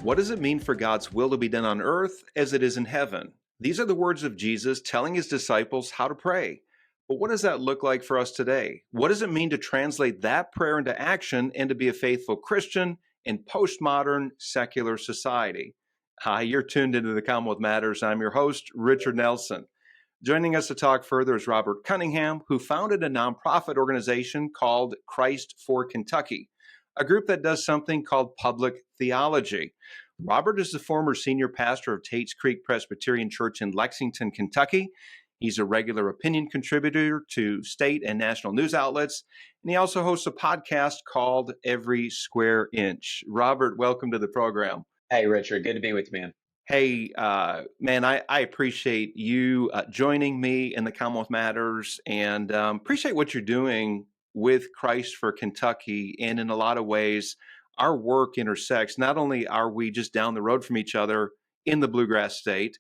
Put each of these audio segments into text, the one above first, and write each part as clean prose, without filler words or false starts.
What does it mean for God's will to be done on earth as it is in heaven? These are the words of Jesus telling his disciples how to pray. But what does that look like for us today? What does it mean to translate that prayer into action and to be a faithful Christian in postmodern secular society? Hi, you're tuned into the Commonwealth Matters. I'm your host, Richard Nelson. Joining us to talk further is Robert Cunningham, who founded a nonprofit organization called Christ for Kentucky, a group that does something called public theology. Robert is the former senior pastor of Tate's Creek Presbyterian Church in Lexington, Kentucky. He's a regular opinion contributor to state and national news outlets, and he also hosts a podcast called Every Square Inch. Robert, welcome to the program. Hey, Richard. Good to be with you, man. Hey, man, I appreciate you joining me in the Commonwealth Matters and appreciate what you're doing with Christ for Kentucky. And in a lot of ways, our work intersects. Not only are we just down the road from each other in the Bluegrass State,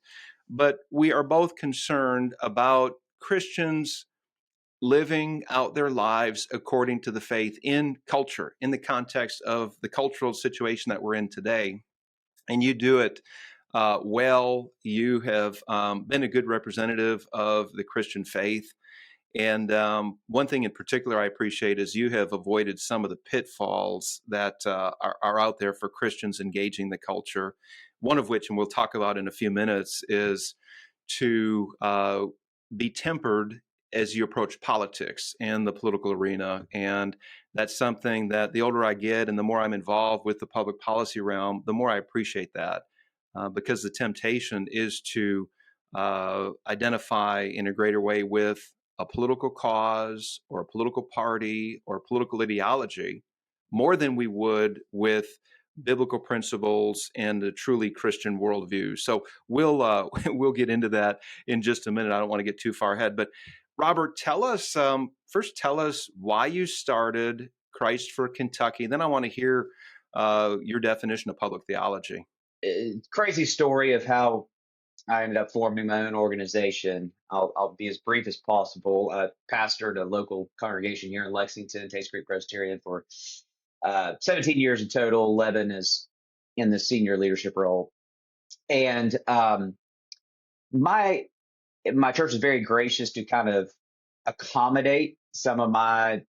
but we are both concerned about Christians living out their lives according to the faith in culture, in the context of the cultural situation that we're in today. And you do it well. You have been a good representative of the Christian faith. And one thing in particular I appreciate is you have avoided some of the pitfalls that are out there for Christians engaging the culture. One of which, and we'll talk about in a few minutes, is to be tempered as you approach politics and the political arena. And that's something that the older I get and the more I'm involved with the public policy realm, the more I appreciate that. Because the temptation is to identify in a greater way with a political cause or a political party or a political ideology more than we would with biblical principles and a truly Christian worldview. So we'll get into that in just a minute. I don't want to get too far ahead, but Robert, tell us why you started Christ for Kentucky. Then I want to hear your definition of public theology. Crazy story of how I ended up forming my own organization. I'll be as brief as possible. I pastored a local congregation here in Lexington, Tate's Creek Presbyterian, for 17 years in total, 11 is in the senior leadership role. And my church is very gracious to kind of accommodate some of my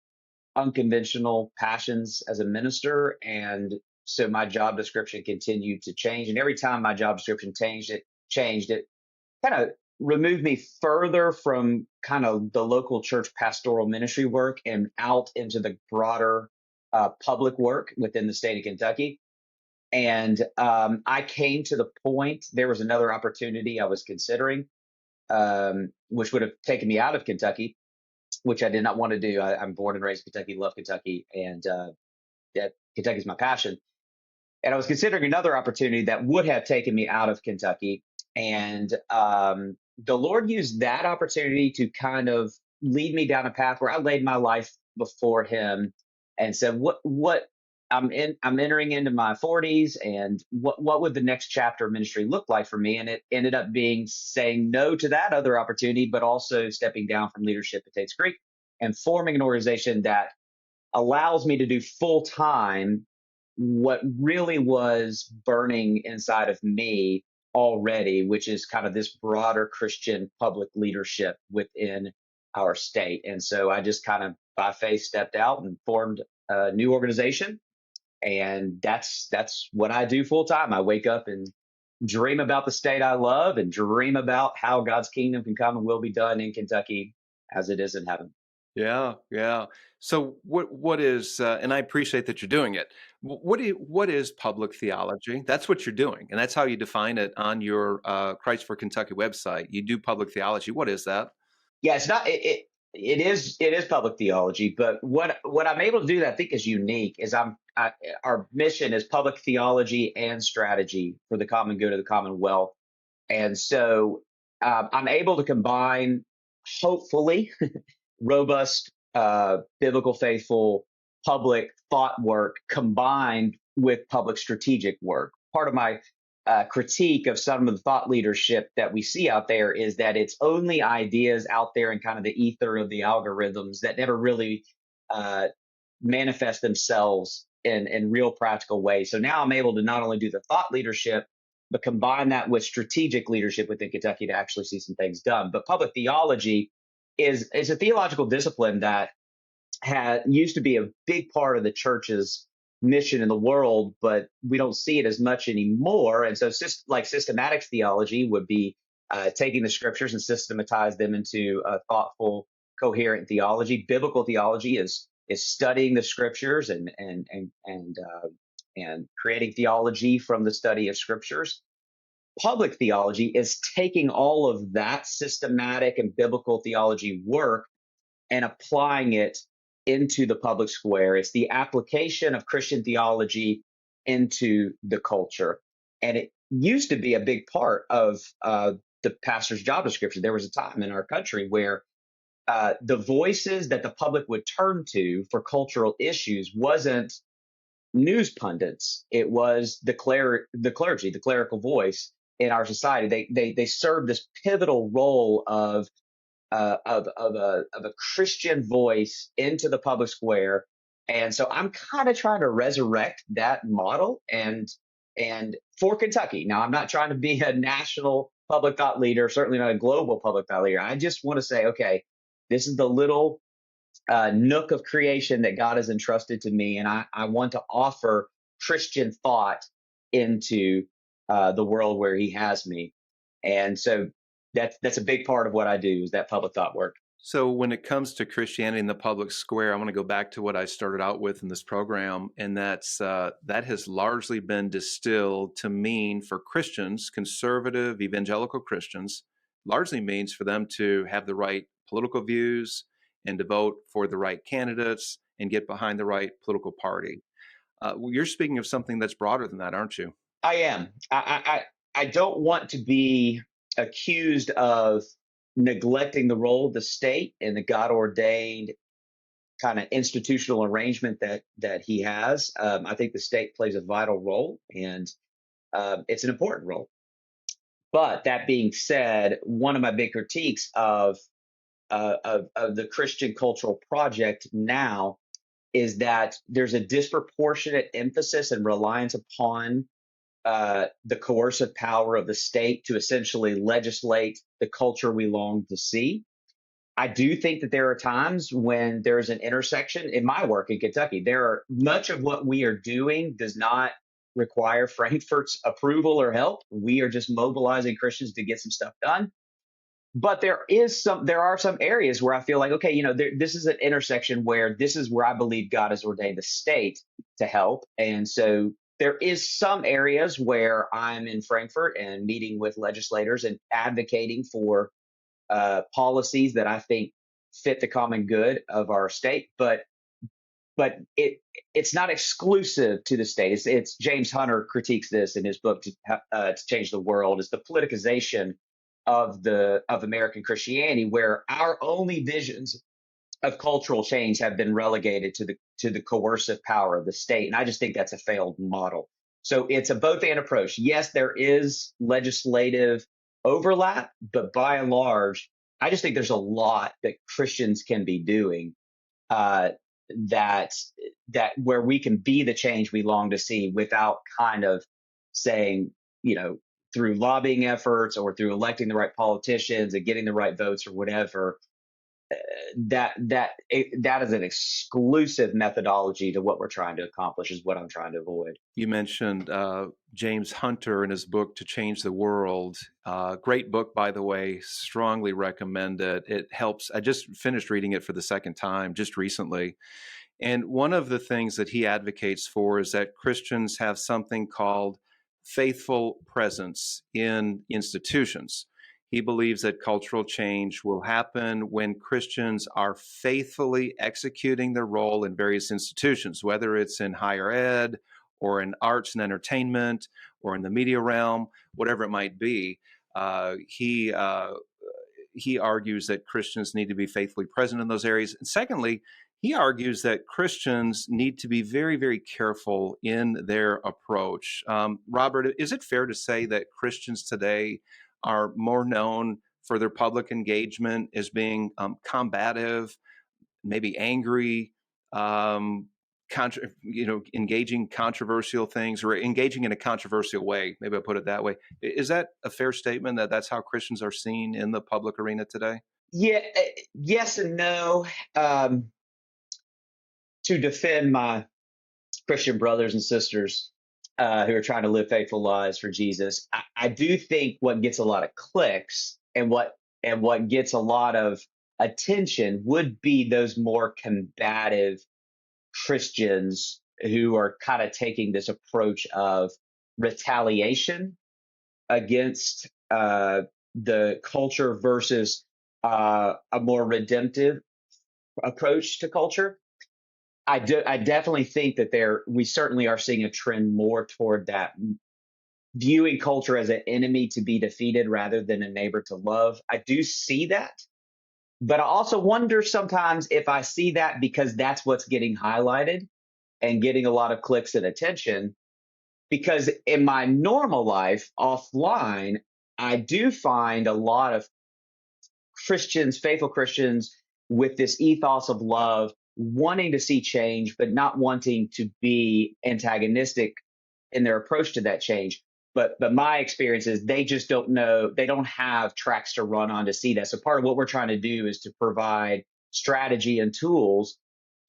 unconventional passions as a minister. And so my job description continued to change. And every time my job description changed, it kind of removed me further from kind of the local church pastoral ministry work and out into the broader public work within the state of Kentucky. And I came to the point, there was another opportunity I was considering, which would have taken me out of Kentucky, which I did not want to do. I'm born and raised in Kentucky, love Kentucky, and Kentucky's my passion. And I was considering another opportunity that would have taken me out of Kentucky. And the Lord used that opportunity to kind of lead me down a path where I laid my life before Him and said, "What I'm entering into my 40s, and what would the next chapter of ministry look like for me?" And it ended up being saying no to that other opportunity, but also stepping down from leadership at Tate's Creek and forming an organization that allows me to do full time what really was burning inside of me already, which is kind of this broader Christian public leadership within our state. And so I just kind of by faith stepped out and formed a new organization. And that's what I do full time. I wake up and dream about the state I love and dream about how God's kingdom can come and will be done in Kentucky as it is in heaven. Yeah, yeah. So what is and I appreciate that you're doing it. What is public theology? That's what you're doing, and that's how you define it on your Christ for Kentucky website. You do public theology. What is that? Yeah, it's not it is public theology, but what I'm able to do that I think is unique is our mission is public theology and strategy for the common good of the commonwealth. And so I'm able to combine, hopefully, robust, biblical, faithful, public thought work combined with public strategic work. Part of my critique of some of the thought leadership that we see out there is that it's only ideas out there in kind of the ether of the algorithms that never really manifest themselves in real practical ways. So now I'm able to not only do the thought leadership, but combine that with strategic leadership within Kentucky to actually see some things done. But public theology is a theological discipline that had used to be a big part of the church's mission in the world, but we don't see it as much anymore. And so, like systematic theology would be taking the scriptures and systematize them into a thoughtful, coherent theology. Biblical theology is studying the scriptures and creating theology from the study of scriptures. Public theology is taking all of that systematic and biblical theology work and applying it into the public square. It's the application of Christian theology into the culture. And it used to be a big part of the pastor's job description. There was a time in our country where the voices that the public would turn to for cultural issues wasn't news pundits. It was the clergy, the clerical voice in our society. They served this pivotal role of a Christian voice into the public square. And so I'm kind of trying to resurrect that model and for Kentucky. Now I'm not trying to be a national public thought leader, certainly not a global public thought leader. I just want to say, okay, this is the little nook of creation that God has entrusted to me, and I want to offer Christian thought into the world where He has me. And so that's a big part of what I do is that public thought work. So when it comes to Christianity in the public square, I want to go back to what I started out with in this program, and that has largely been distilled to mean for Christians, conservative evangelical Christians, largely means for them to have the right political views and to vote for the right candidates and get behind the right political party. Well, you're speaking of something that's broader than that, aren't you? I am. I don't want to be accused of neglecting the role of the state and the God ordained kind of institutional arrangement that He has. I think the state plays a vital role, and it's an important role. But that being said, one of my big critiques of the Christian cultural project now is that there's a disproportionate emphasis and reliance upon the coercive power of the state to essentially legislate the culture we long to see. I do think that there are times when there's an intersection in my work in Kentucky. There are much of what we are doing does not require Frankfurt's approval or help. We are just mobilizing Christians to get some stuff done. But there are some areas where I feel like, okay, this is an intersection where this is where I believe God has ordained the state to help. And so there is some areas where I'm in Frankfurt and meeting with legislators and advocating for policies that I think fit the common good of our state. But it's not exclusive to the state. It's James Hunter critiques this in his book to Change the World. It's the politicization of American Christianity, where our only visions of cultural change have been relegated to the coercive power of the state, and I just think that's a failed model. So it's a both and approach. Yes, there is legislative overlap, but by and large, I just think there's a lot that Christians can be doing uh, that where we can be the change we long to see without kind of saying, through lobbying efforts or through electing the right politicians and getting the right votes or whatever, that is an exclusive methodology to what we're trying to accomplish, is what I'm trying to avoid. You mentioned James Hunter in his book To Change the World. Great book, by the way. Strongly recommend it. It helps. I just finished reading it for the second time just recently. And one of the things that he advocates for is that Christians have something called faithful presence in institutions. He believes that cultural change will happen when Christians are faithfully executing their role in various institutions, whether it's in higher ed or in arts and entertainment or in the media realm, whatever it might be. He argues that Christians need to be faithfully present in those areas. And secondly, he argues that Christians need to be very, very careful in their approach. Robert, is it fair to say that Christians today are more known for their public engagement as being combative, maybe angry, engaging controversial things or engaging in a controversial way. Maybe I'll put it that way. Is that a fair statement that that's how Christians are seen in the public arena today? Yeah, yes and no. Um, to defend my Christian brothers and sisters who are trying to live faithful lives for Jesus, I do think what gets a lot of clicks and what gets a lot of attention would be those more combative Christians who are kind of taking this approach of retaliation against the culture versus a more redemptive approach to culture. I definitely think that we certainly are seeing a trend more toward that, viewing culture as an enemy to be defeated rather than a neighbor to love. I do see that, but I also wonder sometimes if I see that because that's what's getting highlighted and getting a lot of clicks and attention. Because in my normal life offline, I do find a lot of Christians, faithful Christians, with this ethos of love, wanting to see change, but not wanting to be antagonistic in their approach to that change. But my experience is they just don't know, they don't have tracks to run on to see that. So part of what we're trying to do is to provide strategy and tools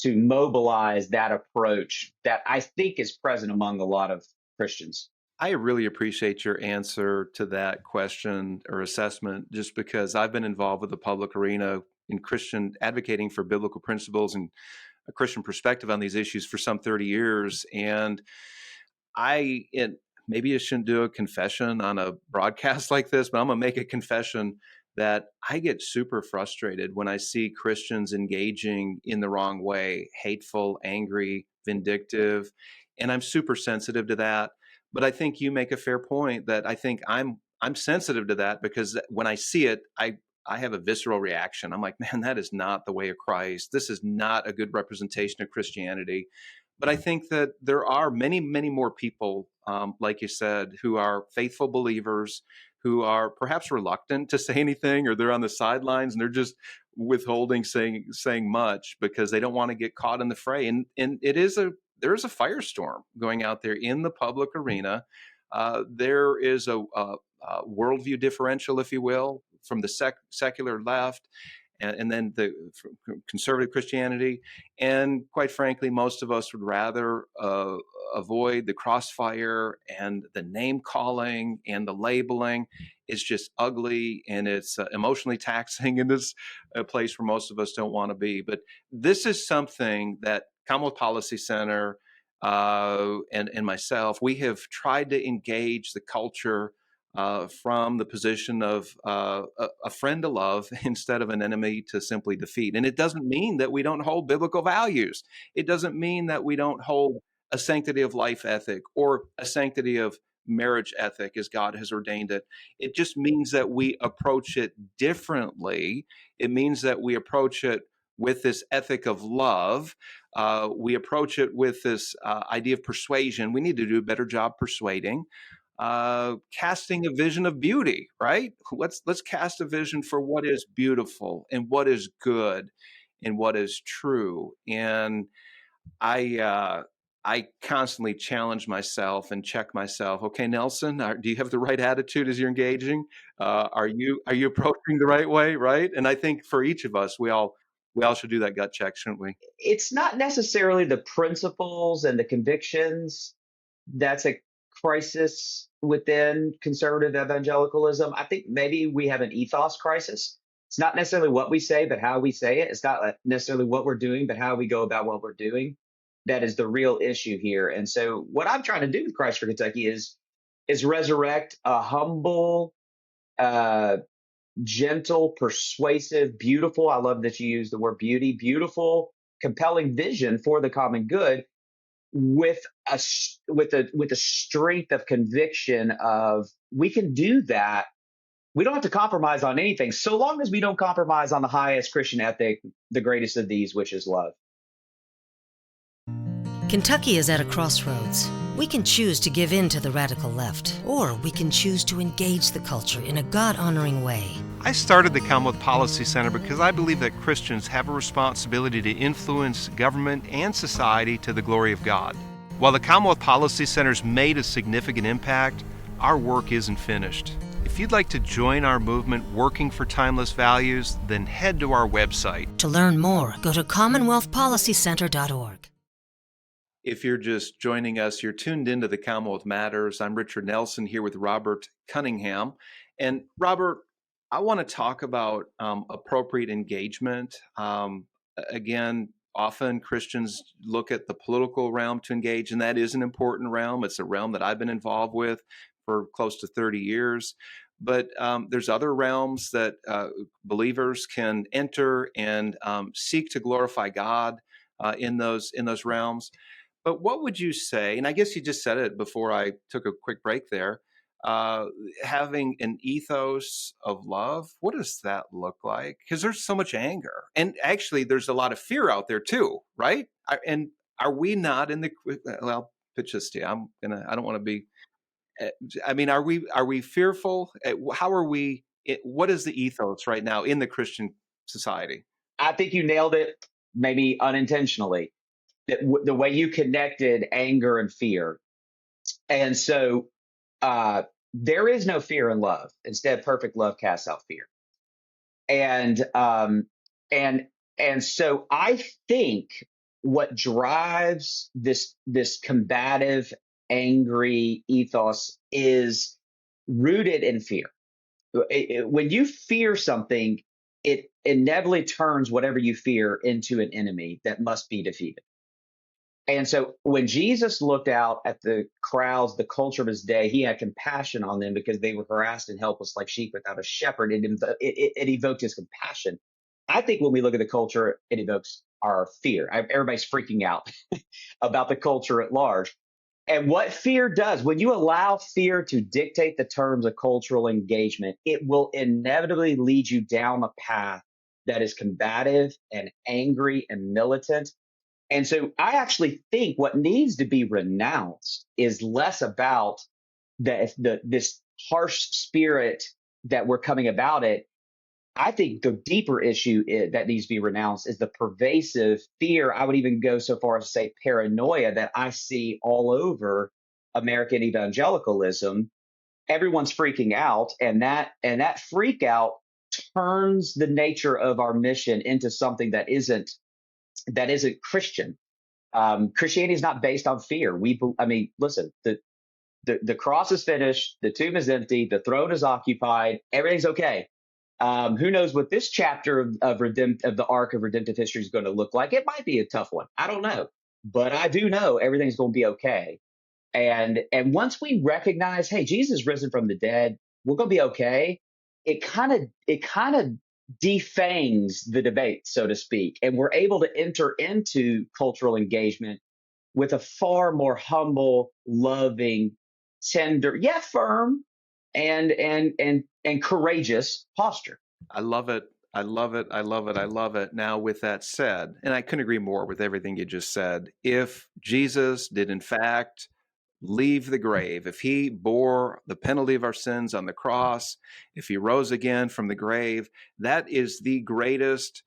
to mobilize that approach that I think is present among a lot of Christians. I really appreciate your answer to that question or assessment, just because I've been involved with the public arena in Christian advocating for biblical principles and a Christian perspective on these issues for some 30 years. And maybe I shouldn't do a confession on a broadcast like this, but I'm going to make a confession that I get super frustrated when I see Christians engaging in the wrong way, hateful, angry, vindictive, and I'm super sensitive to that. But I think you make a fair point that I think I'm sensitive to that because when I see it, I have a visceral reaction. I'm like, man, that is not the way of Christ. This is not a good representation of Christianity. But I think that there are many, many more people, like you said, who are faithful believers, who are perhaps reluctant to say anything, or they're on the sidelines and they're just withholding saying much because they don't want to get caught in the fray. And there is a firestorm going out there in the public arena. There is a worldview differential, if you will, from the secular left and then the conservative Christianity. And quite frankly, most of us would rather avoid the crossfire and the name calling and the labeling. It's just ugly and it's emotionally taxing, and it's a place where most of us don't want to be. But this is something that Commonwealth Policy Center and myself, we have tried to engage the culture from the position of a friend to love instead of an enemy to simply defeat. And it doesn't mean that we don't hold biblical values. It doesn't mean that we don't hold a sanctity of life ethic or a sanctity of marriage ethic as God has ordained it. It just means that we approach it differently. It means that we approach it with this ethic of love. We approach it with this idea of persuasion. We need to do a better job persuading. Casting a vision of beauty, right? Let's cast a vision for what is beautiful and what is good and what is true. And I constantly challenge myself and check myself. Okay, Nelson, do you have the right attitude as you're engaging? Are you approaching the right way, right? And I think for each of us, we all should do that gut check, shouldn't we? It's not necessarily the principles and the convictions that's a crisis within conservative evangelicalism. I think maybe we have an ethos crisis. It's not necessarily what we say, but how we say it. It's not necessarily what we're doing, but how we go about what we're doing. That is the real issue here. And so what I'm trying to do with Christ for Kentucky is resurrect a humble, gentle, persuasive, beautiful. I love that you use the word beauty, beautiful, compelling vision for the common good with a strength of conviction of we can do that. We don't have to compromise on anything so long as we don't compromise on the highest Christian ethic, the greatest of these, which is love. Kentucky is at a crossroads. We can choose to give in to the radical left, or we can choose to engage the culture in a God-honoring way. I started the Commonwealth Policy Center because I believe that Christians have a responsibility to influence government and society to the glory of God. While the Commonwealth Policy Center's made a significant impact, our work isn't finished. If you'd like to join our movement working for timeless values, then head to our website. To learn more, go to commonwealthpolicycenter.org. If you're just joining us, you're tuned into the Commonwealth Matters. I'm Richard Nelson here with Robert Cunningham. And Robert, I want to talk about appropriate engagement. Again, often Christians look at the political realm to engage, and that is an important realm. It's a realm that I've been involved with for close to 30 years. But there's other realms that believers can enter and seek to glorify God in those realms. But what would you say, and I guess you just said it before I took a quick break there, uh, having an ethos of love, what does that look like? Because there's so much anger. And actually, there's a lot of fear out there too, right? And are we not in the, well, pitch this to you. I don't want to be, uh, I mean, are we fearful? How are we, what is the ethos right now in the Christian society? I think you nailed it, maybe unintentionally. The way you connected anger and fear. And so uh, there is no fear in love. Instead, perfect love casts out fear. And and and so I think what drives this combative, angry ethos is rooted in fear. When you fear something, it inevitably turns whatever you fear into an enemy that must be defeated. And so when Jesus looked out at the crowds, the culture of his day, he had compassion on them because they were harassed and helpless like sheep without a shepherd. It evoked his compassion. I think when we look at the culture, it evokes our fear. Everybody's freaking out about the culture at large. And what fear does, when you allow fear to dictate the terms of cultural engagement, it will inevitably lead you down a path that is combative and angry and militant. And so I actually think what needs to be renounced is less about this harsh spirit that we're coming about it. I think the deeper issue that needs to be renounced is the pervasive fear. I would even go so far as to say paranoia that I see all over American evangelicalism. Everyone's freaking out, and that freak out turns the nature of our mission into something that isn't Christian. Christianity is not based on fear. I mean, listen, the cross is finished, the tomb is empty, the throne is occupied, everything's okay. Who knows what this chapter of the arc of redemptive history is going to look like? It might be a tough one. I don't know, but I do know everything's going to be okay. And once we recognize, hey, Jesus is risen from the dead, we're going to be okay. It kind of defangs the debate, so to speak, and we're able to enter into cultural engagement with a far more humble, loving, tender, yet firm, and courageous posture. I love it. I love it. I love it. I love it. Now, with that said, and I couldn't agree more with everything you just said, if Jesus did in fact leave the grave, if he bore the penalty of our sins on the cross, if he rose again from the grave, that is the greatest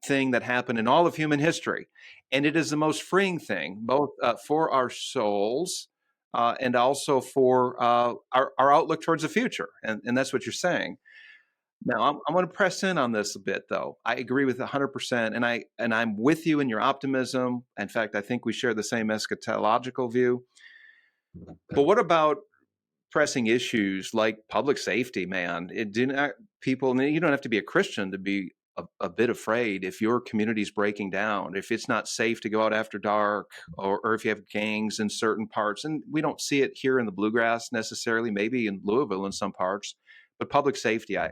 thing that happened in all of human history. And it is the most freeing thing, both for our souls and also for our outlook towards the future. And that's what you're saying. Now, I'm going to press in on this a bit, though. I agree with 100%, and I'm with you in your optimism. In fact, I think we share the same eschatological view. But what about pressing issues like public safety, man? It do not people. And you don't have to be a Christian to be a bit afraid if your community's breaking down, if it's not safe to go out after dark, or if you have gangs in certain parts. And we don't see it here in the bluegrass necessarily, maybe in Louisville in some parts. But public safety, I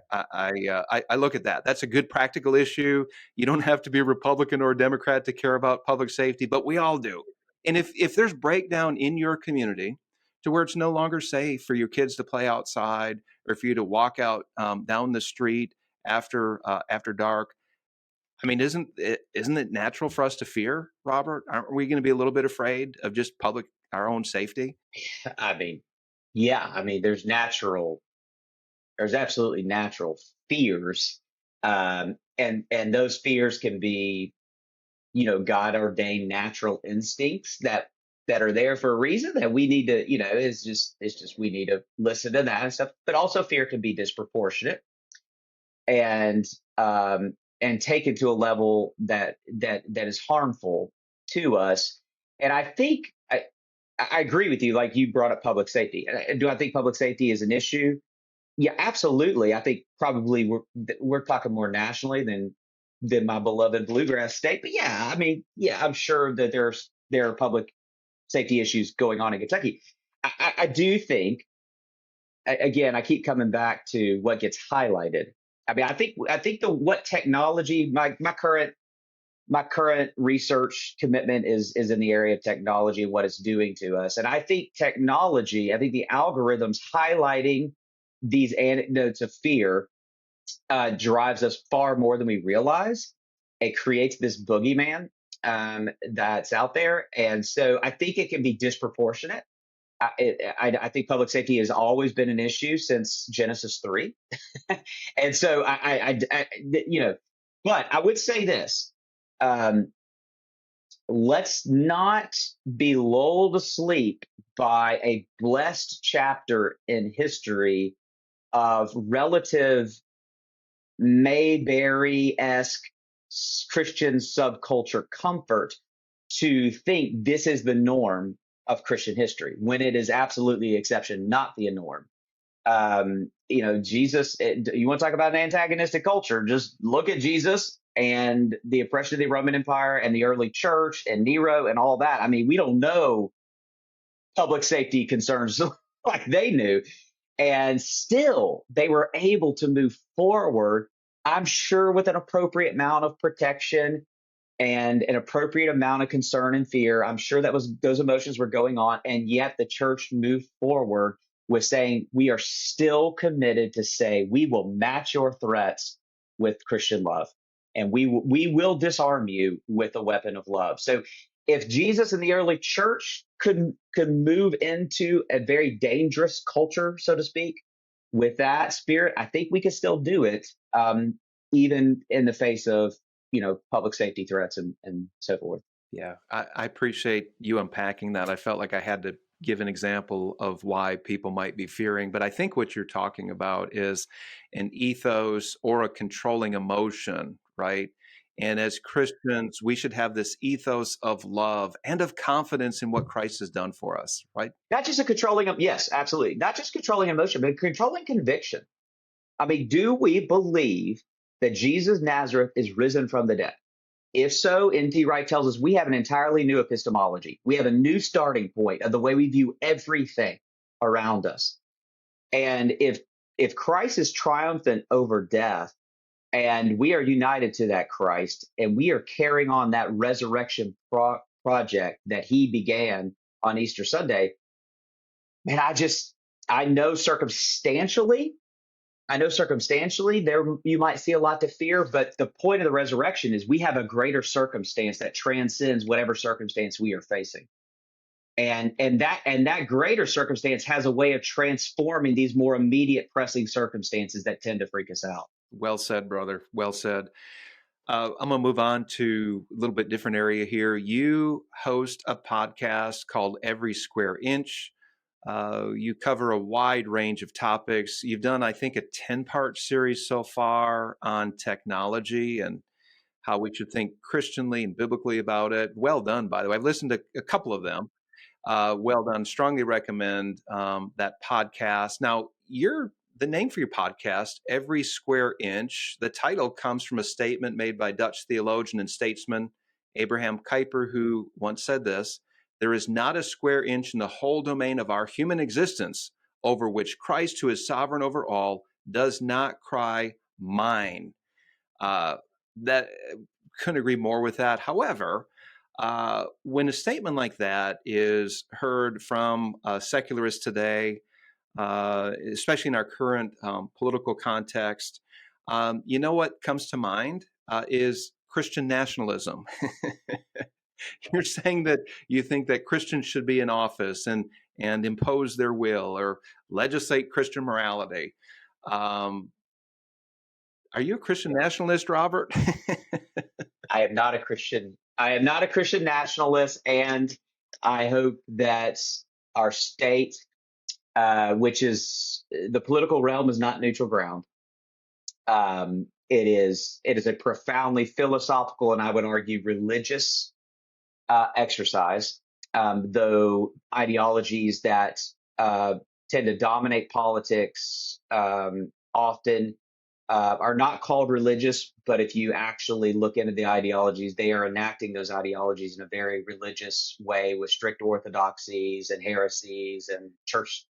look at that. That's a good practical issue. You don't have to be a Republican or a Democrat to care about public safety, but we all do. And if there's breakdown in your community, to where it's no longer safe for your kids to play outside or for you to walk out down the street after dark. I mean, isn't it natural for us to fear, Robert? Aren't we going to be a little bit afraid of just our own safety? I mean, yeah, I mean, there's absolutely natural fears, and those fears can be, God ordained natural instincts that are there for a reason that we need to, it's just we need to listen to that and stuff. But also fear can be disproportionate and and taken to a level that is harmful to us. And I think I agree with you. Like you brought up public safety. Do I think public safety is an issue? Yeah, absolutely. I think probably we're talking more nationally than my beloved bluegrass state. But yeah, I mean, yeah, I'm sure that there are public safety issues going on in Kentucky. I do think, again, I keep coming back to what gets highlighted. I mean, I think the what technology my current research commitment is in the area of technology and what it's doing to us. And I think the algorithms highlighting these anecdotes of fear drives us far more than we realize. It creates this boogeyman that's out there, and so I think it can be disproportionate. I think public safety has always been an issue since Genesis 3. And so but I would say this. Um, let's not be lulled asleep by a blessed chapter in history of relative Mayberry-esque Christian subculture comfort to think this is the norm of Christian history when it is absolutely the exception, not the norm. Jesus, you want to talk about an antagonistic culture, just look at Jesus and the oppression of the Roman Empire and the early church and Nero and all that. I mean, we don't know public safety concerns like they knew. And still, they were able to move forward, I'm sure, with an appropriate amount of protection and an appropriate amount of concern and fear. I'm sure those emotions were going on, and yet the church moved forward with saying we are still committed to say we will match your threats with Christian love, and we will disarm you with a weapon of love. So if Jesus and the early church could move into a very dangerous culture, so to speak, with that spirit, I think we could still do it, even in the face of public safety threats and so forth. Yeah, I appreciate you unpacking that. I felt like I had to give an example of why people might be fearing, but I think what you're talking about is an ethos or a controlling emotion, right? And as Christians, we should have this ethos of love and of confidence in what Christ has done for us, right? Not just a controlling, yes, absolutely. Not just controlling emotion, but controlling conviction. I mean, do we believe that Jesus Nazareth is risen from the dead? If so, N.T. Wright tells us we have an entirely new epistemology. We have a new starting point of the way we view everything around us. And if Christ is triumphant over death, and we are united to that Christ, and we are carrying on that resurrection project that he began on Easter Sunday, man, I know circumstantially there you might see a lot to fear, but the point of the resurrection is we have a greater circumstance that transcends whatever circumstance we are facing. And that greater circumstance has a way of transforming these more immediate pressing circumstances that tend to freak us out. Well said, brother. Well said. I'm going to move on to a little bit different area here. You host a podcast called Every Square Inch. You cover a wide range of topics. You've done, I think, a 10-part series so far on technology and how we should think Christianly and biblically about it. Well done, by the way. I've listened to a couple of them. Well done. Strongly recommend that podcast. Now, the name for your podcast, Every Square Inch, the title comes from a statement made by Dutch theologian and statesman Abraham Kuyper, who once said this: there is not a square inch in the whole domain of our human existence over which Christ, who is sovereign over all, does not cry, mine. That couldn't agree more with that. However, when a statement like that is heard from secularists today, especially in our current political context, you know what comes to mind is Christian nationalism. You're saying that you think that Christians should be in office and impose their will or legislate Christian morality. Are you a Christian nationalist, Robert? I am not a Christian. I am not a Christian nationalist, and I hope that our state, which is the political realm, is not neutral ground. It is a profoundly philosophical and I would argue religious exercise, though ideologies that tend to dominate politics often are not called religious, but if you actually look into the ideologies, they are enacting those ideologies in a very religious way with strict orthodoxies and heresies and church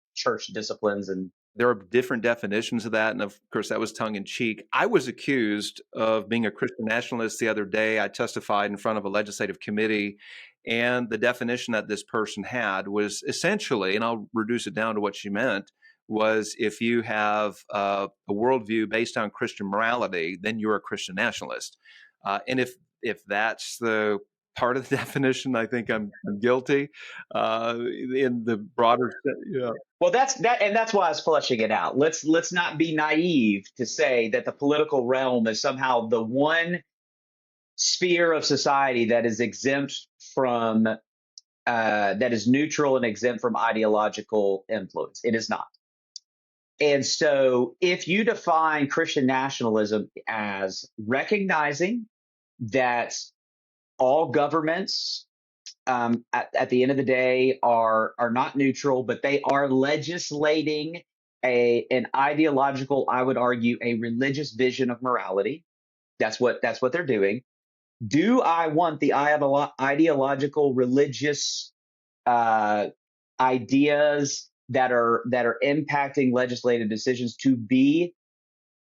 disciplines and There are different definitions of that. And of course, that was tongue in cheek. I was accused of being a Christian nationalist the other day. I testified in front of a legislative committee. And the definition that this person had was essentially, and I'll reduce it down to what she meant, was if you have a worldview based on Christian morality, then you're a Christian nationalist. And if that's the part of the definition, I think I'm guilty. In the broader, yeah. well, that's why I was fleshing it out. Let's not be naive to say that the political realm is somehow the one sphere of society that is exempt from that is neutral and exempt from ideological influence. It is not. And so, if you define Christian nationalism as recognizing that all governments at the end of the day are not neutral, but they are legislating an ideological, I would argue, a religious vision of morality. That's what they're doing. Do I want the ideological religious ideas that are impacting legislative decisions to be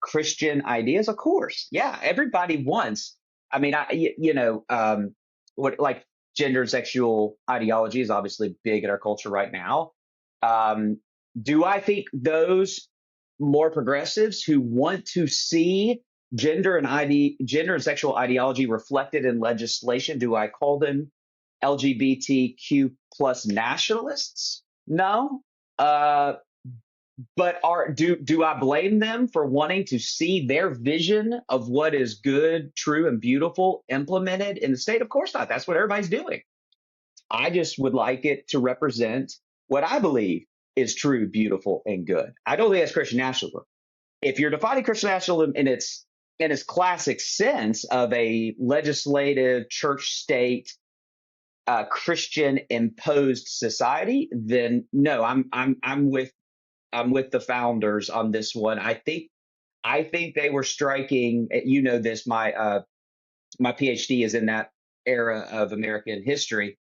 Christian ideas? Of course, yeah. Everybody wants. I mean, what like gender and sexual ideology is obviously big in our culture right now. Um, do I think those more progressives who want to see gender and sexual ideology reflected in legislation, do I call them LGBTQ plus nationalists? No. But do I blame them for wanting to see their vision of what is good, true, and beautiful implemented in the state? Of course not. That's what everybody's doing. I just would like it to represent what I believe is true, beautiful, and good. I don't think that's Christian nationalism. If you're defining Christian nationalism in its classic sense of a legislative church state Christian imposed society, then no, I'm with the founders on this one. I think they were striking. You know this. My PhD is in that era of American history,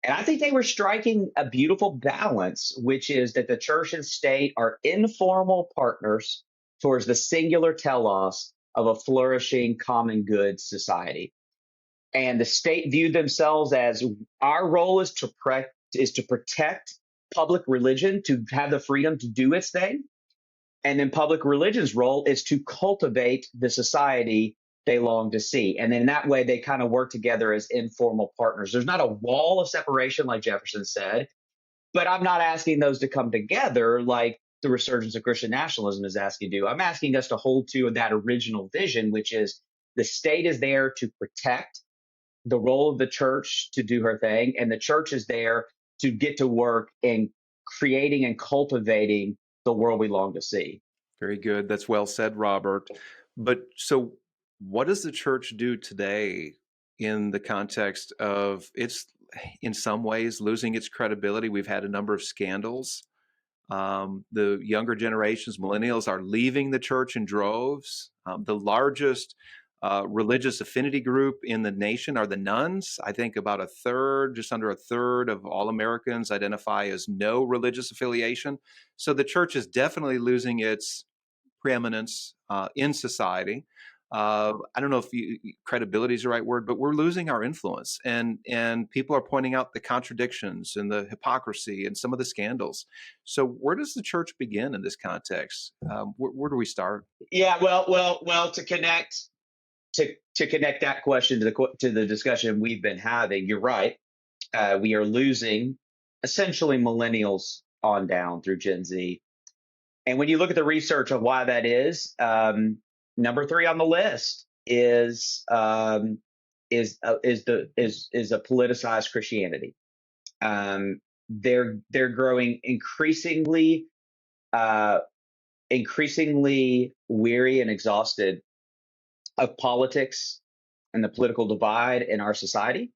and I think they were striking a beautiful balance, which is that the church and state are informal partners towards the singular telos of a flourishing common good society. And the state viewed themselves as our role is to protect public religion, to have the freedom to do its thing. And then public religion's role is to cultivate the society they long to see. And then in that way, they kind of work together as informal partners. There's not a wall of separation, like Jefferson said, but I'm not asking those to come together like the resurgence of Christian nationalism is asking to do. I'm asking us to hold to that original vision, which is the state is there to protect the role of the church to do her thing, and the church is there to get to work in creating and cultivating the world we long to see. Very good. That's well said, Robert. But so, what does the church do today in the context of it's in some ways losing its credibility? We've had a number of scandals. The younger generations, millennials, are leaving the church in droves. The largest religious affinity group in the nation are the nuns. I think about a third, just under a third of all Americans identify as no religious affiliation. So the church is definitely losing its preeminence in society. I don't know if credibility is the right word, but we're losing our influence, and people are pointing out the contradictions and the hypocrisy and some of the scandals. So where does the church begin in this context? Where do we start? Yeah, well. To connect that question to the discussion we've been having, you're right. We are losing essentially millennials on down through Gen Z. And when you look at the research of why that is, Number three on the list is a politicized Christianity. They're growing uh, increasingly weary and exhausted of politics and the political divide in our society.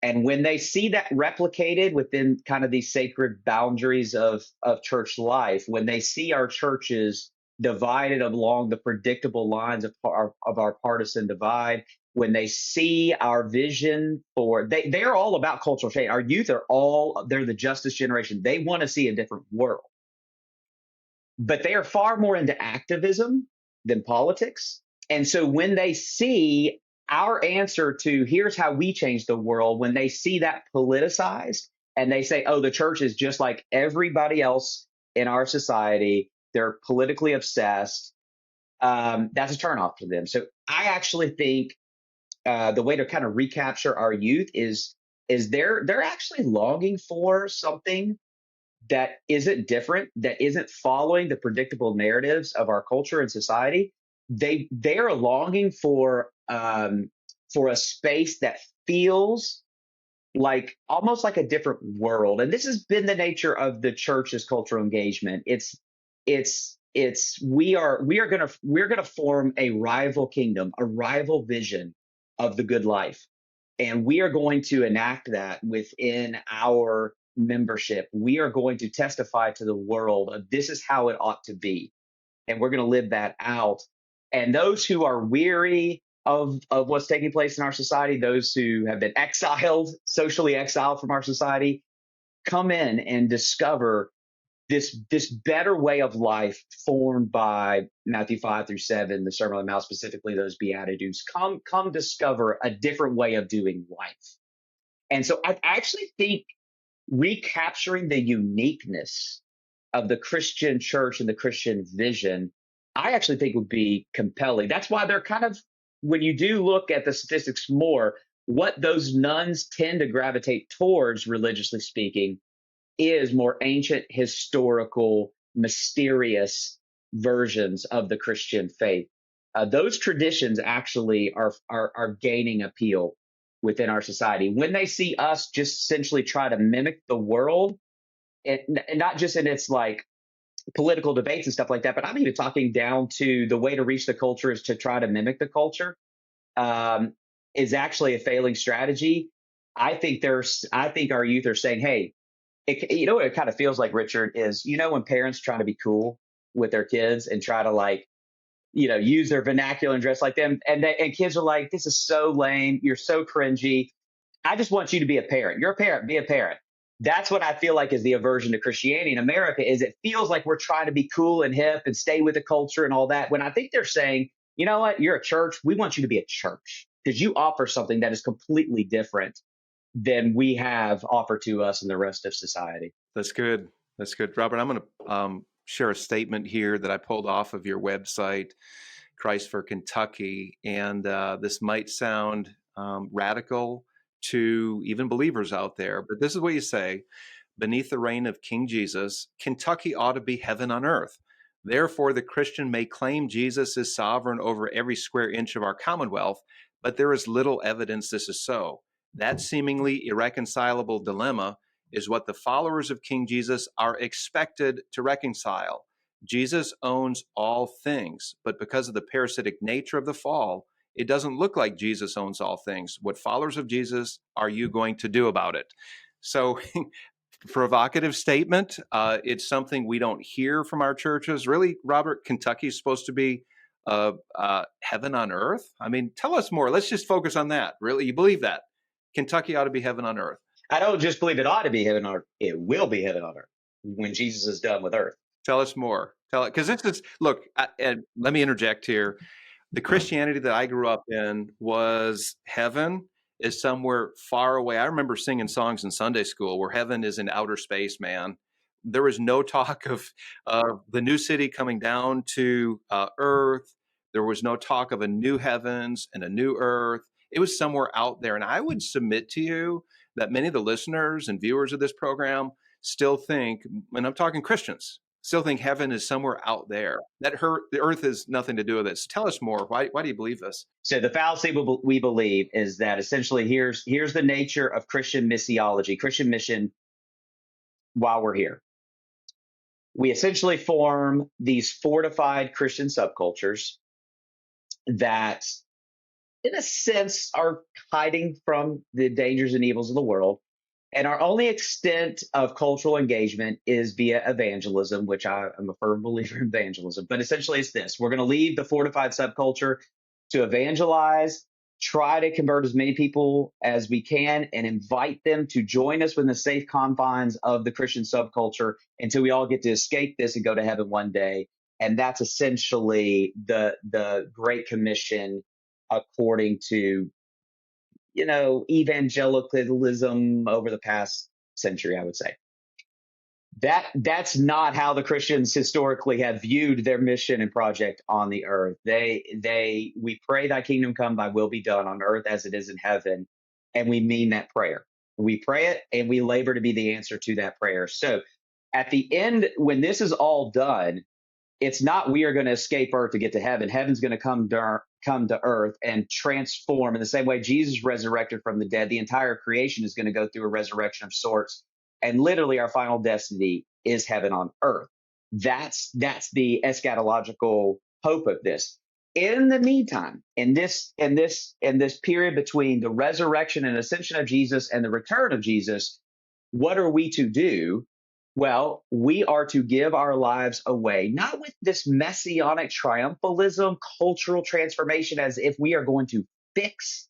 And when they see that replicated within kind of these sacred boundaries of church life, when they see our churches divided along the predictable lines of our partisan divide, when they see our vision for, they're all about cultural change. Our youth they're the justice generation. They want to see a different world, but they are far more into activism than politics. And so when they see our answer to here's how we change the world, when they see that politicized and they say, oh, the church is just like everybody else in our society, they're politically obsessed, that's a turnoff to them. So I actually think the way to kind of recapture our youth is they're actually longing for something that isn't different, that isn't following the predictable narratives of our culture and society. They are longing for a space that feels like almost like a different world. And this has been the nature of the church's cultural engagement. It's we're gonna form a rival kingdom, a rival vision of the good life. And we are going to enact that within our membership. We are going to testify to the world of this is how it ought to be. And we're going to live that out. And those who are weary of what's taking place in our society, those who have been exiled, socially exiled from our society, come in and discover this better way of life formed by Matthew 5 through 7, the Sermon on the Mount, specifically those Beatitudes. Come discover a different way of doing life. And so I actually think recapturing the uniqueness of the Christian church and the Christian vision, I actually think would be compelling. That's why they're kind of, when you do look at the statistics more, what those nuns tend to gravitate towards, religiously speaking, is more ancient, historical, mysterious versions of the Christian faith. Those traditions actually are gaining appeal within our society. When they see us just essentially try to mimic the world, and not just in its like political debates and stuff like that, but I'm even talking down to the way to reach the culture is to try to mimic the culture, um, is actually a failing strategy. I think our youth are saying, hey, you know what it kind of feels like, Richard, is when parents try to be cool with their kids and try to like use their vernacular and dress like them, and kids are like, this is so lame, you're so cringy. I just want you to be a parent. You're a parent, be a parent. That's what I feel like is the aversion to Christianity in America, is it feels like we're trying to be cool and hip and stay with the culture and all that, when I think they're saying, you know what, you're a church, we want you to be a church because you offer something that is completely different than we have offered to us and the rest of society. That's good. That's good. Robert, I'm going to share a statement here that I pulled off of your website, Christ for Kentucky. And this might sound radical to even believers out there, but this is what you say. Beneath the reign of King Jesus, Kentucky ought to be heaven on earth. Therefore, the Christian may claim Jesus is sovereign over every square inch of our commonwealth, but there is little evidence this is so. That seemingly irreconcilable dilemma is what the followers of King Jesus are expected to reconcile. Jesus owns all things, but because of the parasitic nature of the fall, it doesn't look like Jesus owns all things. What followers of Jesus are you going to do about it? So, provocative statement. It's something we don't hear from our churches. Really, Robert, Kentucky is supposed to be heaven on earth? I mean, tell us more. Let's just focus on that. Really, you believe that? Kentucky ought to be heaven on earth. I don't just believe it ought to be heaven on earth. It will be heaven on earth when Jesus is done with earth. Tell us more. Tell it, because this is, look, and let me interject here. The Christianity that I grew up in was heaven is somewhere far away. I remember singing songs in Sunday school where heaven is in outer space, man. There was no talk of the new city coming down to earth. There was no talk of a new heavens and a new earth. It was somewhere out there. And I would submit to you that many of the listeners and viewers of this program still think, and I'm talking Christians, still think heaven is somewhere out there, that the earth has nothing to do with it. So tell us more. Why do you believe this? So the fallacy we believe is that essentially here's the nature of Christian missiology, Christian mission while we're here. We essentially form these fortified Christian subcultures that, in a sense, are hiding from the dangers and evils of the world. And our only extent of cultural engagement is via evangelism, which I am a firm believer in evangelism. But essentially, it's this: we're going to leave the fortified subculture to evangelize, try to convert as many people as we can, and invite them to join us within the safe confines of the Christian subculture until we all get to escape this and go to heaven one day. And that's essentially the Great Commission according to evangelicalism over the past century, I would say. That's not how the Christians historically have viewed their mission and project on the earth. We pray thy kingdom come, thy will be done on earth as it is in heaven. And we mean that prayer. We pray it and we labor to be the answer to that prayer. So at the end, when this is all done, it's not we are going to escape earth to get to heaven. Heaven's going to come to earth and transform in the same way Jesus resurrected from the dead. The entire creation is going to go through a resurrection of sorts. And literally our final destiny is heaven on earth. That's the eschatological hope of this. In the meantime, in this period between the resurrection and ascension of Jesus and the return of Jesus, what are we to do? Well, we are to give our lives away, not with this messianic triumphalism, cultural transformation, as if we are going to fix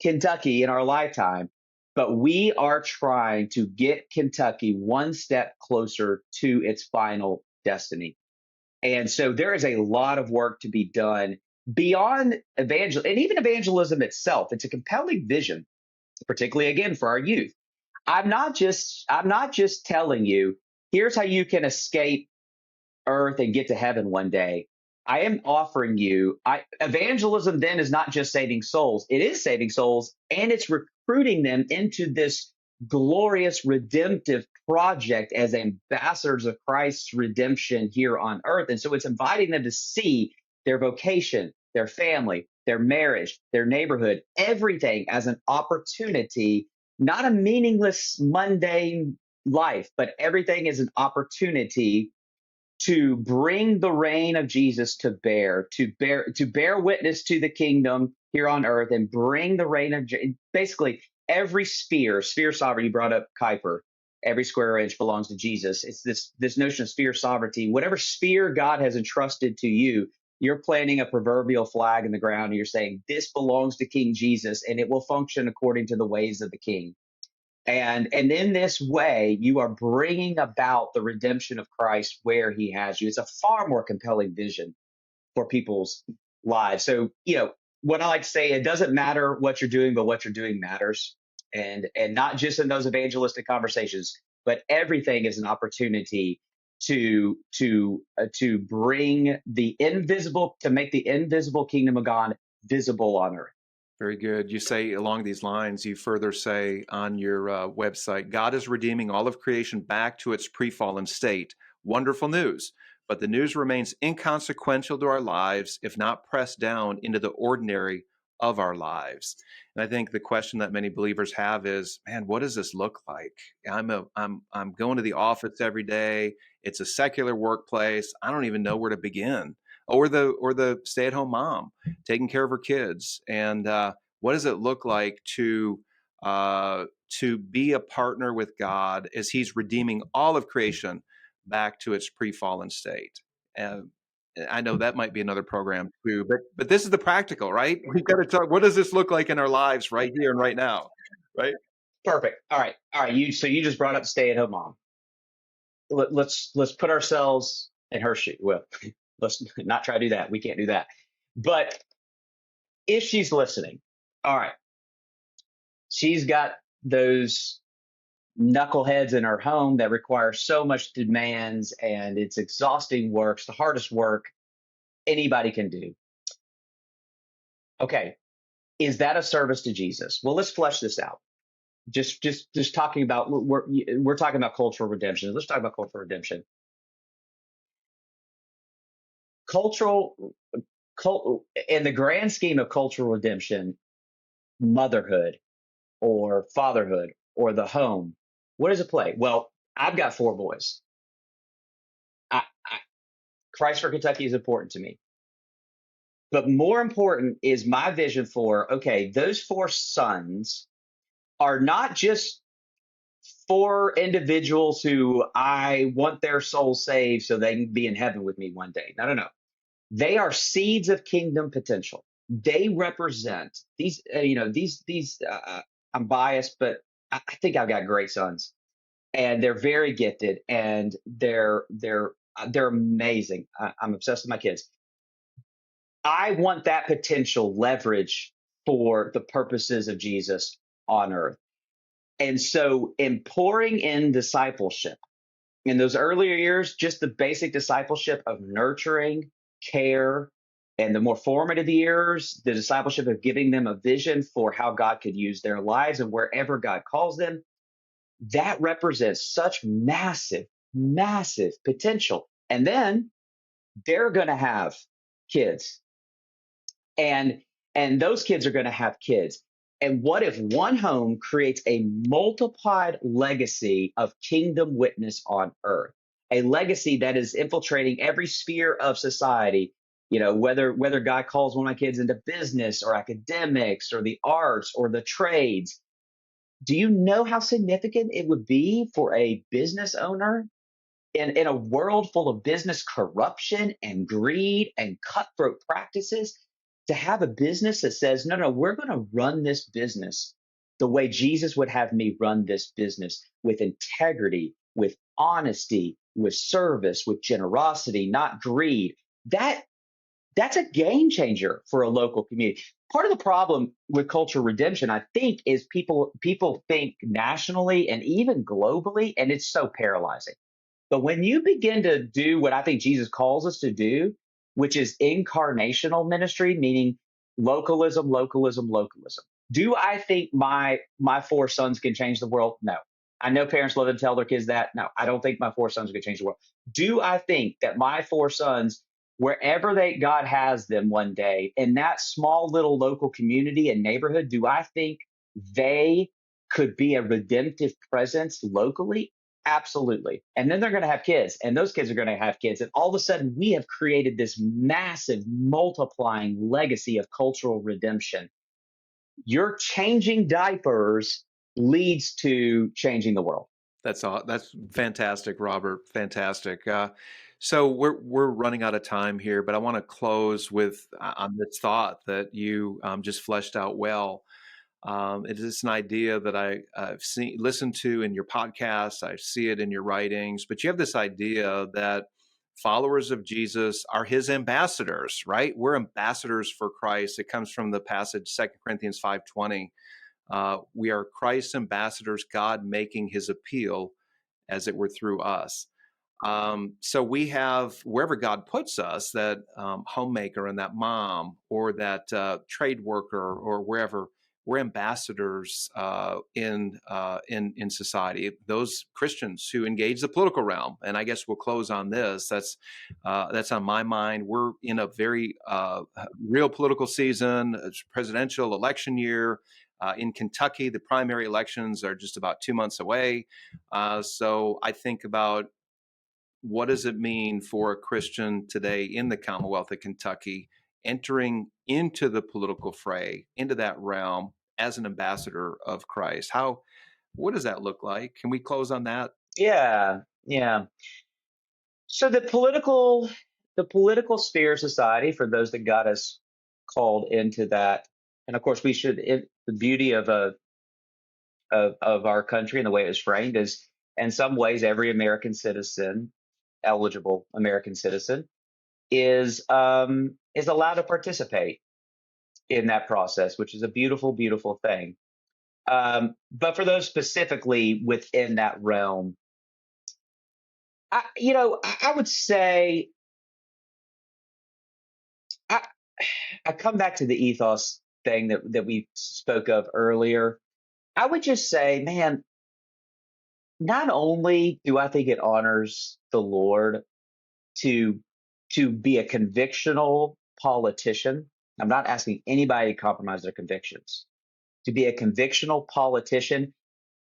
Kentucky in our lifetime, but we are trying to get Kentucky one step closer to its final destiny. And so there is a lot of work to be done beyond evangelism, and even evangelism itself. It's a compelling vision, particularly again for our youth. I'm not just telling you, here's how you can escape earth and get to heaven one day. I am offering you evangelism then is not just saving souls. It is saving souls, and it's recruiting them into this glorious redemptive project as ambassadors of Christ's redemption here on earth. And so it's inviting them to see their vocation, their family, their marriage, their neighborhood, everything as an opportunity, not a meaningless, mundane life, but everything is an opportunity to bring the reign of Jesus to bear witness to the kingdom here on earth and bring the reign of basically every sphere sovereignty. You brought up Kuiper. Every square inch belongs to Jesus. It's this notion of sphere sovereignty. Whatever sphere God has entrusted to you, you're planting a proverbial flag in the ground and you're saying, this belongs to King Jesus and it will function according to the ways of the King. And in this way, you are bringing about the redemption of Christ where he has you. It's a far more compelling vision for people's lives. So, what I like to say, it doesn't matter what you're doing, but what you're doing matters. And not just in those evangelistic conversations, but everything is an opportunity to bring the invisible, to make the invisible kingdom of God visible on earth. Very good. You say along these lines, you further say on your website, God is redeeming all of creation back to its pre-fallen state. Wonderful news. But the news remains inconsequential to our lives if not pressed down into the ordinary of our lives. And I think the question that many believers have is, man, what does this look like? I'm going to the office every day. It's a secular workplace. I don't even know where to begin. Or the stay-at-home mom taking care of her kids, and what does it look like to be a partner with God as He's redeeming all of creation back to its pre-fallen state? And I know that might be another program too, but this is the practical, right? We've got to talk. What does this look like in our lives right here and right now, right? Perfect. All right. You just brought up stay-at-home mom. Let's put ourselves in her shoe. Well, let's not try to do that. We can't do that. But if she's listening, all right, she's got those knuckleheads in her home that require so much demands, and it's exhausting work. It's the hardest work anybody can do. Okay, is that a service to Jesus? Well, let's flesh this out. Just talking about we're talking about cultural redemption. Let's talk about cultural redemption. cultural, in the grand scheme of cultural redemption, motherhood or fatherhood or the home, what does it play? Well, I've got 4 boys. I, Christ for Kentucky is important to me. But more important is my vision for, okay, those 4 sons are not just 4 individuals who I want their soul saved so they can be in heaven with me one day. No, no, no. They are seeds of kingdom potential. They represent these, I'm biased, but I think I've got great sons, and they're very gifted, and they're amazing. I'm obsessed with my kids. I want that potential leverage for the purposes of Jesus on earth. And so, in pouring in discipleship in those earlier years, just the basic discipleship of nurturing, care, and the more formative years, the discipleship of giving them a vision for how God could use their lives and wherever God calls them, that represents such massive, massive potential. And then they're going to have kids, and those kids are going to have kids. And what if one home creates a multiplied legacy of kingdom witness on earth, a legacy that is infiltrating every sphere of society? Whether God calls one of my kids into business or academics or the arts or the trades. Do you know how significant it would be for a business owner in a world full of business corruption and greed and cutthroat practices, to have a business that says, no, no, we're going to run this business the way Jesus would have me run this business, with integrity, with honesty, with service, with generosity, not greed. That's a game changer for a local community. Part of the problem with cultural redemption, I think, is people think nationally and even globally, and it's so paralyzing. But when you begin to do what I think Jesus calls us to do, which is incarnational ministry, meaning localism, localism, localism. Do I think my 4 sons can change the world? No. I know parents love to tell their kids that. No, I don't think my 4 sons can change the world. Do I think that my 4 sons, wherever God has them one day, in that small little local community and neighborhood, do I think they could be a redemptive presence locally? Absolutely. And then they're going to have kids, and those kids are going to have kids. And all of a sudden, we have created this massive multiplying legacy of cultural redemption. Your changing diapers leads to changing the world. That's fantastic, Robert. Fantastic. So we're running out of time here, but I want to close with on this thought that you just fleshed out well. It is an idea that I've listened to in your podcast. I see it in your writings, but you have this idea that followers of Jesus are his ambassadors, right? We're ambassadors for Christ. It comes from the passage, 2 Corinthians 5:20. We are Christ's ambassadors, God making his appeal as it were through us. So we have, wherever God puts us, that homemaker and that mom or that trade worker or wherever, we're ambassadors in society. Those Christians who engage the political realm, and I guess we'll close on this. That's on my mind. We're in a very real political season. It's presidential election year. In Kentucky, the primary elections are just about 2 months away. So I think about, what does it mean for a Christian today in the Commonwealth of Kentucky entering into the political fray, into that realm as an ambassador of Christ? What does that look like? Can we close on that? Yeah, yeah. So the political sphere of society, for those that got us called into that, and of course we should. The beauty of our country and the way it was framed is, in some ways, every American citizen, eligible American citizen, is allowed to participate in that process, which is a beautiful, beautiful thing. But for those specifically within that realm, I would say I, I come back to the ethos thing that we spoke of earlier. I would just say, man, not only do I think it honors the Lord to to be a convictional politician. I'm not asking anybody to compromise their convictions. To be a convictional politician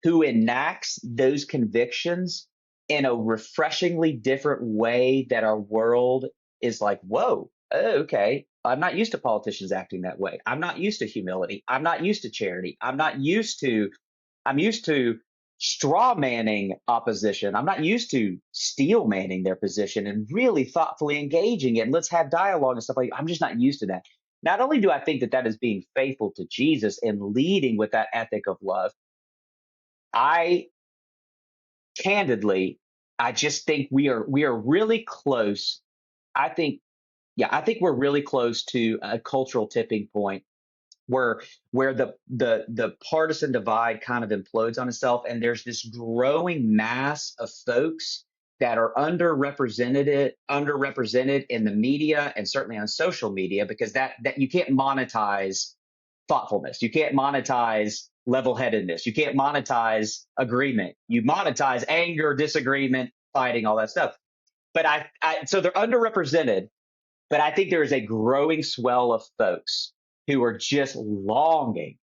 who enacts those convictions in a refreshingly different way that our world is like, whoa, okay. I'm not used to politicians acting that way. I'm not used to humility. I'm not used to charity. I'm used to straw manning opposition. I'm not used to steel manning their position and really thoughtfully engaging it. And let's have dialogue and stuff like that. I'm just not used to that. Not only do I think that that is being faithful to Jesus and leading with that ethic of love, I candidly, I just think we are really close. I think, yeah, I think we're really close to a cultural tipping point where the partisan divide kind of implodes on itself, and there's this growing mass of folks that are underrepresented in the media and certainly on social media, because that you can't monetize thoughtfulness, you can't monetize level-headedness, you can't monetize agreement, you monetize anger, disagreement, fighting, all that stuff. But so they're underrepresented, but I think there is a growing swell of folks who are just longing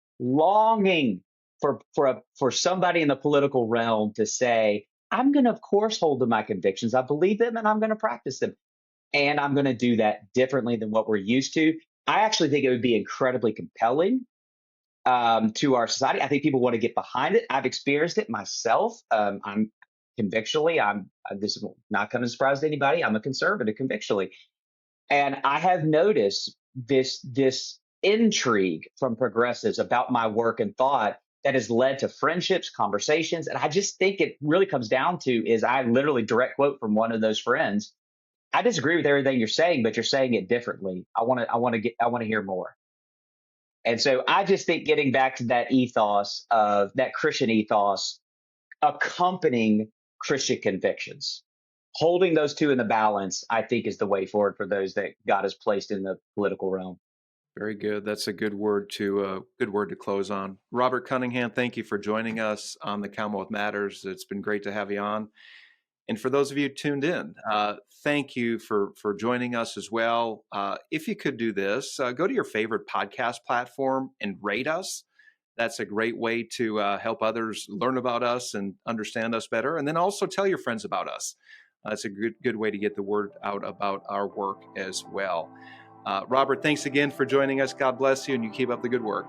for somebody in the political realm to say, I'm going to, of course, hold to my convictions. I believe them and I'm going to practice them. And I'm going to do that differently than what we're used to. I actually think it would be incredibly compelling to our society. I think people want to get behind it. I've experienced it myself. I'm convictionally, this is not going to surprise anybody. I'm a conservative convictionally. And I have noticed this intrigue from progressives about my work and thought that has led to friendships, conversations. And I just think it really comes down to is I literally direct quote from one of those friends. I disagree with everything you're saying, but you're saying it differently. I want to hear more. And so I just think getting back to that ethos of that Christian ethos accompanying Christian convictions, holding those two in the balance, I think is the way forward for those that God has placed in the political realm. Very good. That's a good word to close on. Robert Cunningham, thank you for joining us on the Commonwealth Matters. It's been great to have you on. And for those of you tuned in, thank you for joining us as well. If you could do this, go to your favorite podcast platform and rate us. That's a great way to help others learn about us and understand us better. And then also tell your friends about us. It's a good way to get the word out about our work as well. Robert, thanks again for joining us. God bless you, and you keep up the good work.